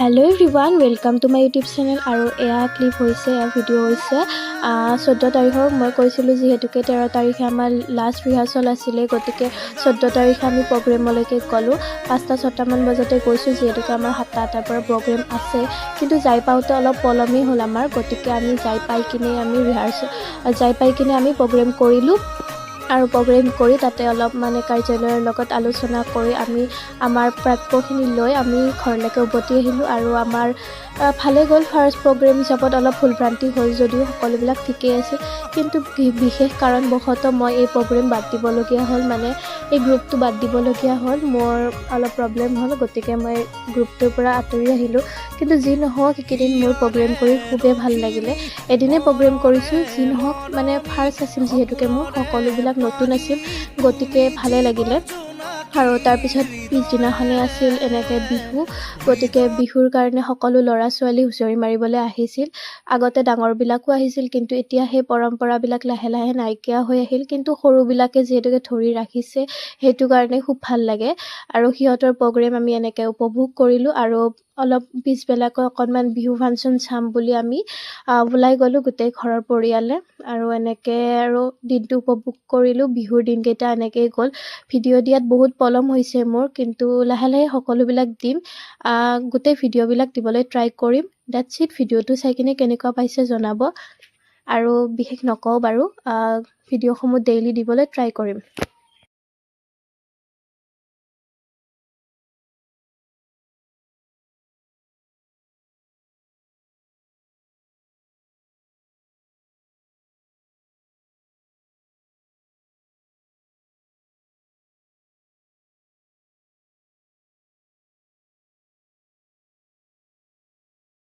Hello' everyone, welcome to my YouTube channel. আৰু এয়া clip হৈছে, এয়া ভিডিঅ' হৈছে 14 তাৰিখৰ। মই কৈছিলোঁ যিহেতুকে 13 তাৰিখে আমাৰ লাষ্ট ৰিহাৰ্চেল আছিলে, গতিকে 14 তাৰিখে আমি প্ৰগ্ৰেমলৈকে গ'লোঁ। 5-6মান বজাতে গৈছোঁ, যিহেতুকে আমাৰ 7-8টাৰ পৰা প্ৰগ্ৰেম আছে। কিন্তু যাই পাওঁতে অলপ পলমেই হ'ল আমাৰ, গতিকে আমি যাই পাই কিনে আমি প্ৰগ্ৰেম কৰিলোঁ। আৰু প্ৰগ্ৰেম কৰি তাতে অলপ কাৰ্যালয়ৰ লগত আলোচনা কৰি আমি আমাৰ প্ৰাপ্যখিনি লৈ আমি ঘৰলৈকে উভতি আহিলোঁ। আৰু আমাৰ ভালে গ'ল। ফাৰ্ষ্ট প্ৰগ্ৰেম হিচাপত অলপ ভুলভ্ৰান্তি হ'ল যদিও সকলোবিলাক ঠিকেই আছিল, কিন্তু বিশেষ কাৰণবশতঃ মই এই প্ৰগ্ৰেম বাদ দিবলগীয়া হ'ল, এই গ্ৰুপটো বাদ দিবলগীয়া হ'ল। মোৰ অলপ প্ৰব্লেম হ'ল, গতিকে মই গ্ৰুপটোৰ পৰা আঁতৰি আহিলোঁ। কিন্তু যি নহওক, এইকেইদিন মোৰ প্ৰগ্ৰেম কৰি খুবেই ভাল লাগিলে। এদিনেই প্ৰগ্ৰেম কৰিছোঁ, যি নহওক ফাৰ্ষ্ট আছিল যিহেতুকে মোৰ সকলোবিলাক নতুন আছিল, গতিকে ভালে লাগিলে। আৰু তাৰপিছত পিছদিনাখনেই আছিল এনেকৈ বিহু, গতিকে বিহুৰ কাৰণে সকলো ল'ৰা ছোৱালী হুঁচৰি মাৰিবলৈ আহিছিল। আগতে ডাঙৰবিলাকো আহিছিল, কিন্তু এতিয়া সেই পৰম্পৰাবিলাক লাহে লাহে নাইকিয়া হৈ আহিল। কিন্তু সৰুবিলাকে যিহেতুকে ধৰি ৰাখিছে, সেইটো কাৰণে খুব ভাল লাগে। আৰু সিহঁতৰ প্ৰগ্ৰেম আমি এনেকৈ উপভোগ কৰিলোঁ। আৰু অলপ পিছবেলাকৈ অকণমান বিহু ফাংচন চাম বুলি আমি ওলাই গ'লোঁ গোটেই ঘৰৰ পৰিয়ালে। আৰু এনেকৈ আৰু দিনটো উপভোগ কৰিলোঁ। বিহুৰ দিনকেইটা এনেকৈয়ে গ'ল। ভিডিঅ' দিয়াত বহুত পলম হৈছে মোৰ, কিন্তু লাহে লাহে সকলোবিলাক দিম। গোটেই ভিডিঅ'বিলাক দিবলৈ ট্ৰাই কৰিম। That's it. ভিডিঅ'টো চাই কিনে কেনেকুৱা পাইছে জনাব। আৰু বিশেষ নকওঁ বাৰু, ভিডিঅ'সমূহ ডেইলি দিবলৈ ট্ৰাই কৰিম।